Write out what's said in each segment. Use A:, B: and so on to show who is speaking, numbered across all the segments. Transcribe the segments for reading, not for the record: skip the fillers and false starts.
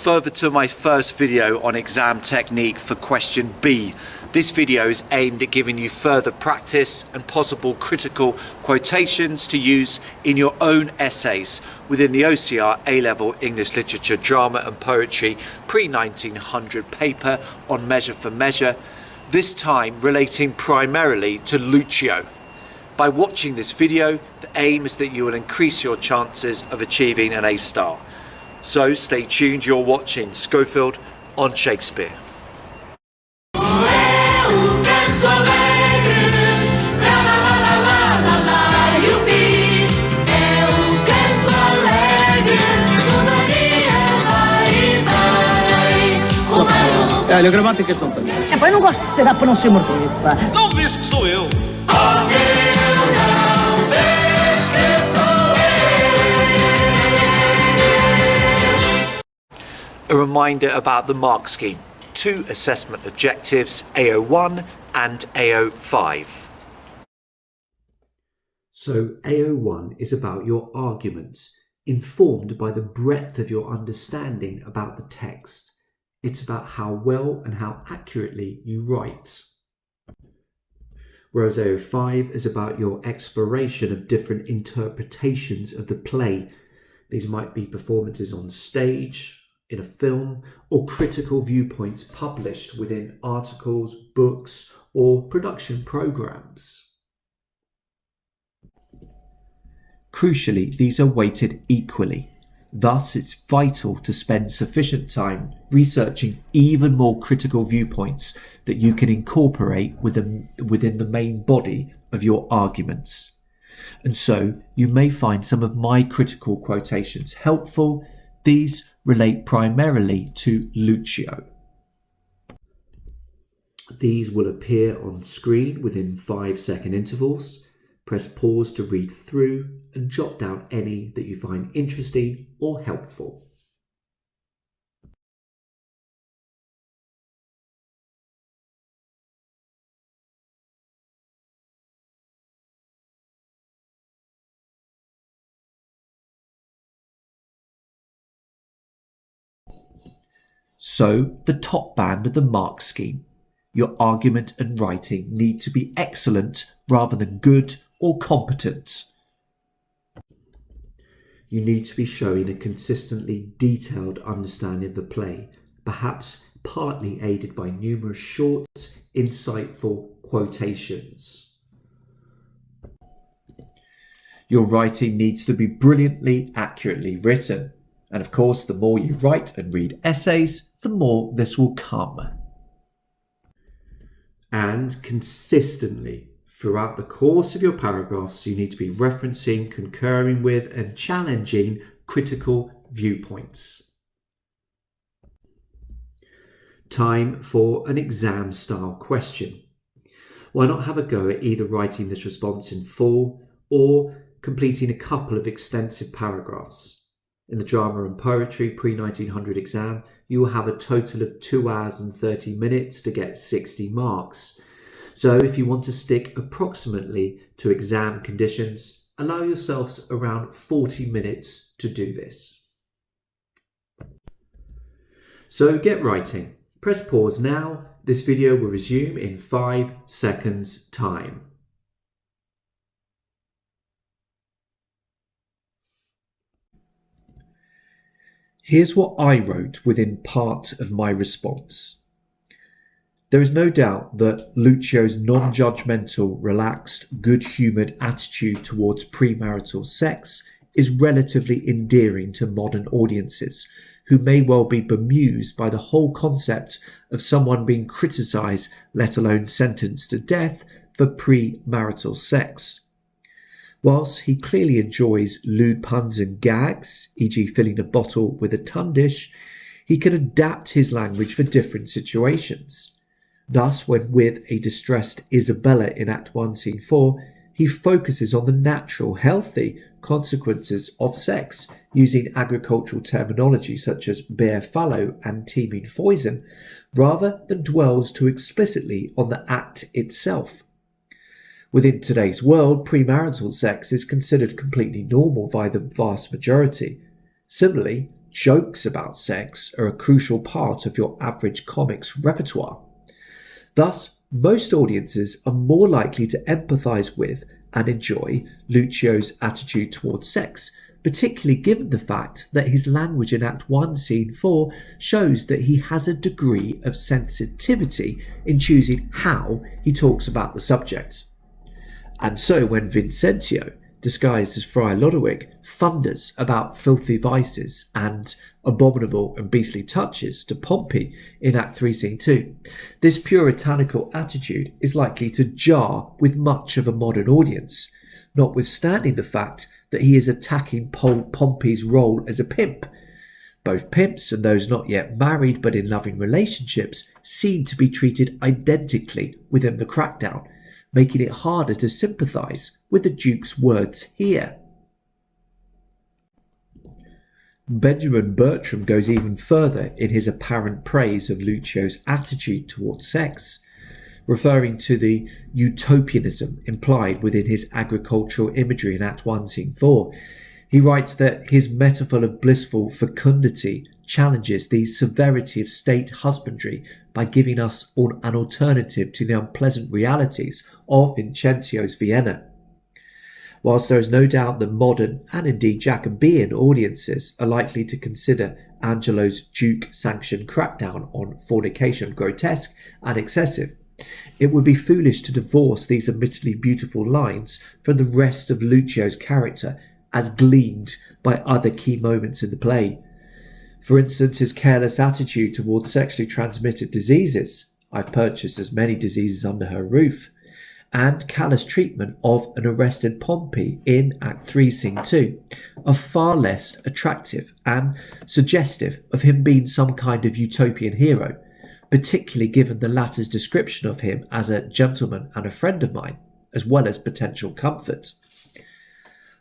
A: further to my first video on exam technique for question B. This video is aimed at giving you further practice and possible critical quotations to use in your own essays within the OCR A-Level English Literature, Drama and Poetry pre-1900 paper on Measure for Measure, this time relating primarily to Lucio. By watching this video, the aim is that you will increase your chances of achieving an A-star. So stay tuned, you're watching Schofield on Shakespeare.
B: Le grammatiche sono per me. E poi non gosto se dá para não ser mordoa.
C: Não vês que sou eu?
A: A reminder about the mark scheme. 2 assessment objectives, AO1 and AO5.
D: So AO1 is about your arguments, informed by the breadth of your understanding about the text. It's about how well and how accurately you write. Whereas AO5 is about your exploration of different interpretations of the play. These might be performances on stage, in a film, or critical viewpoints published within articles, books, or production programs. Crucially, these are weighted equally. Thus, it's vital to spend sufficient time researching even more critical viewpoints that you can incorporate within the main body of your arguments. And so, you may find some of my critical quotations helpful. These relate primarily to Lucio. These will appear on screen within 5-second intervals. Press pause to read through and jot down any that you find interesting or helpful. So, the top band of the mark scheme. Your argument and writing need to be excellent rather than good or competent. You need to be showing a consistently detailed understanding of the play, perhaps partly aided by numerous short, insightful quotations. Your writing needs to be brilliantly, accurately written. And of course, the more you write and read essays, the more this will come. And consistently, throughout the course of your paragraphs, you need to be referencing, concurring with, and challenging critical viewpoints. Time for an exam-style question. Why not have a go at either writing this response in full or completing a couple of extensive paragraphs? In the Drama and Poetry pre-1900 exam, you will have a total of 2 hours and 30 minutes to get 60 marks. So if you want to stick approximately to exam conditions, allow yourselves around 40 minutes to do this. So get writing. Press pause now. This video will resume in 5 seconds time. Here's what I wrote within part of my response. There is no doubt that Lucio's non-judgmental, relaxed, good-humoured attitude towards premarital sex is relatively endearing to modern audiences, who may well be bemused by the whole concept of someone being criticised, let alone sentenced to death, for premarital sex. Whilst he clearly enjoys lewd puns and gags, e.g. filling a bottle with a tundish, he can adapt his language for different situations. Thus, when with a distressed Isabella in Act 1, Scene 4, he focuses on the natural, healthy consequences of sex, using agricultural terminology such as bear fallow and teeming foison, rather than dwells too explicitly on the act itself. Within today's world, premarital sex is considered completely normal by the vast majority. Similarly, jokes about sex are a crucial part of your average comic's repertoire. Thus, most audiences are more likely to empathise with and enjoy Lucio's attitude towards sex, particularly given the fact that his language in Act 1, Scene 4 shows that he has a degree of sensitivity in choosing how he talks about the subject. And so when Vincentio, disguised as Friar Lodowick, thunders about filthy vices and abominable and beastly touches to Pompey in Act 3, Scene 2, this puritanical attitude is likely to jar with much of a modern audience, notwithstanding the fact that he is attacking Pompey's role as a pimp. Both pimps and those not yet married but in loving relationships seem to be treated identically within the crackdown, making it harder to sympathise with the Duke's words here. Benjamin Bertram goes even further in his apparent praise of Lucio's attitude towards sex, referring to the utopianism implied within his agricultural imagery in Act 1, Scene 4. He writes that his metaphor of blissful fecundity challenges the severity of state husbandry by giving us an alternative to the unpleasant realities of Vincentio's Vienna. Whilst there is no doubt that modern and indeed Jacobean audiences are likely to consider Angelo's Duke-sanctioned crackdown on fornication grotesque and excessive, it would be foolish to divorce these admittedly beautiful lines from the rest of Lucio's character as gleaned by other key moments in the play. For instance, his careless attitude towards sexually transmitted diseases — I've purchased as many diseases under her roof — and callous treatment of an arrested Pompey in Act 3, Scene 2 are far less attractive and suggestive of him being some kind of utopian hero, particularly given the latter's description of him as a gentleman and a friend of mine, as well as potential comfort.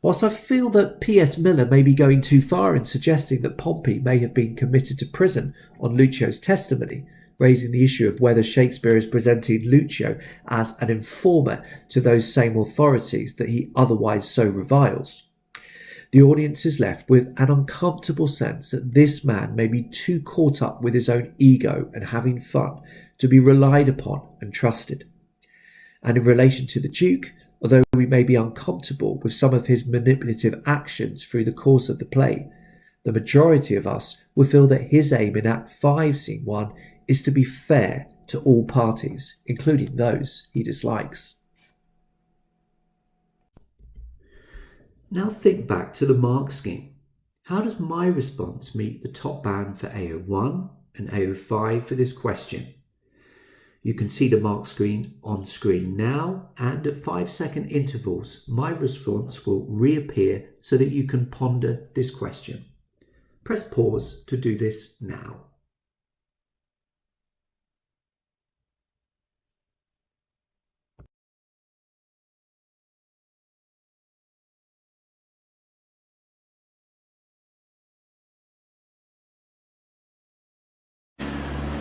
D: Whilst I feel that P.S. Miller may be going too far in suggesting that Pompey may have been committed to prison on Lucio's testimony, raising the issue of whether Shakespeare is presenting Lucio as an informer to those same authorities that he otherwise so reviles, the audience is left with an uncomfortable sense that this man may be too caught up with his own ego and having fun to be relied upon and trusted. And in relation to the Duke, although we may be uncomfortable with some of his manipulative actions through the course of the play, the majority of us will feel that his aim in Act 5, Scene 1 is to be fair to all parties, including those he dislikes. Now think back to the mark scheme. How does my response meet the top band for AO1 and AO5 for this question? You can see the mark screen on screen now, and at 5-second intervals, my response will reappear so that you can ponder this question. Press pause to do this now.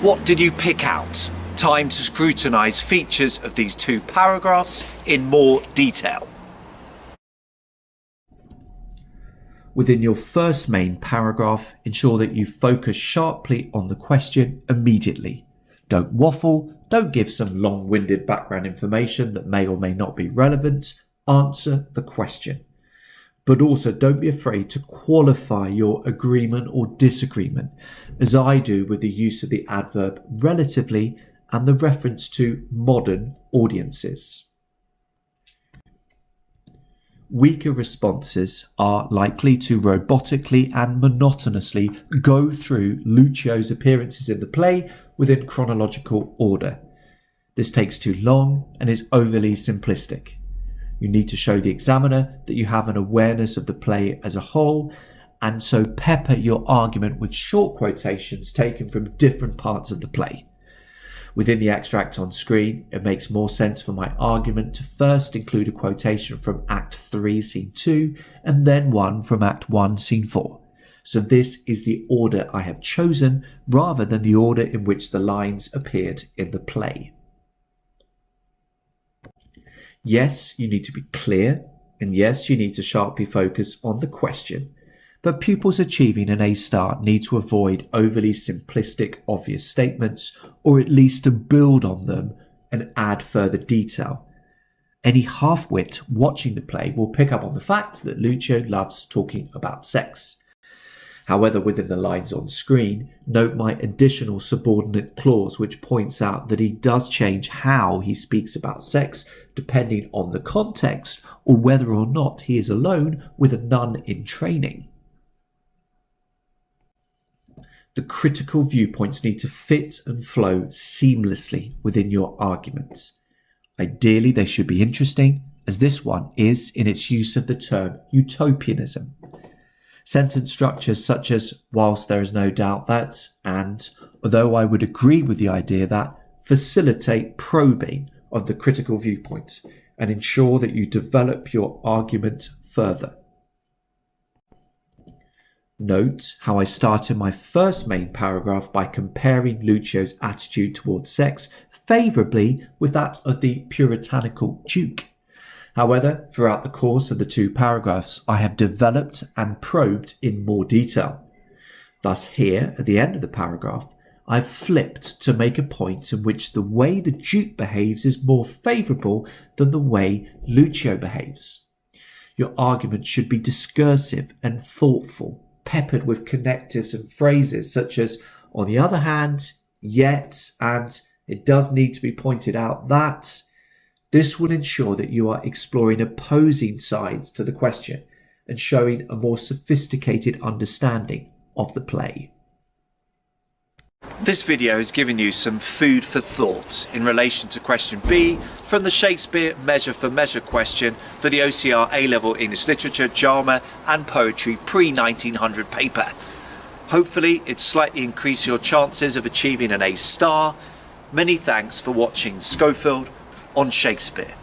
A: What did you pick out? Time to scrutinise features of these two paragraphs in more detail.
D: Within your first main paragraph, ensure that you focus sharply on the question immediately. Don't waffle, don't give some long-winded background information that may or may not be relevant. Answer the question. But also don't be afraid to qualify your agreement or disagreement, as I do with the use of the adverb relatively and the reference to modern audiences. Weaker responses are likely to robotically and monotonously go through Lucio's appearances in the play within chronological order. This takes too long and is overly simplistic. You need to show the examiner that you have an awareness of the play as a whole, and so pepper your argument with short quotations taken from different parts of the play. Within the extract on screen, it makes more sense for my argument to first include a quotation from Act 3, Scene 2, and then one from Act 1, Scene 4. So this is the order I have chosen, rather than the order in which the lines appeared in the play. Yes, you need to be clear, and yes, you need to sharply focus on the question, but pupils achieving an A star need to avoid overly simplistic, obvious statements, or at least to build on them and add further detail. Any half-wit watching the play will pick up on the fact that Lucio loves talking about sex. However, within the lines on screen, note my additional subordinate clause which points out that he does change how he speaks about sex depending on the context or whether or not he is alone with a nun in training. The critical viewpoints need to fit and flow seamlessly within your arguments. Ideally, they should be interesting, as this one is in its use of the term utopianism. Sentence structures such as, whilst there is no doubt that, and, although I would agree with the idea that, facilitate probing of the critical viewpoint and ensure that you develop your argument further. Note how I started my first main paragraph by comparing Lucio's attitude towards sex favourably with that of the puritanical Duke. However, throughout the course of the two paragraphs, I have developed and probed in more detail. Thus here, at the end of the paragraph, I've flipped to make a point in which the way the Duke behaves is more favourable than the way Lucio behaves. Your argument should be discursive and thoughtful, peppered with connectives and phrases such as, on the other hand, yet, and it does need to be pointed out that. This will ensure that you are exploring opposing sides to the question and showing a more sophisticated understanding of the play.
A: This video has given you some food for thought in relation to question B from the Shakespeare measure for measure question for the OCR A-level English Literature, Drama and Poetry pre-1900 paper. Hopefully it slightly increased your chances of achieving an A star. Many thanks for watching Schofield on Shakespeare.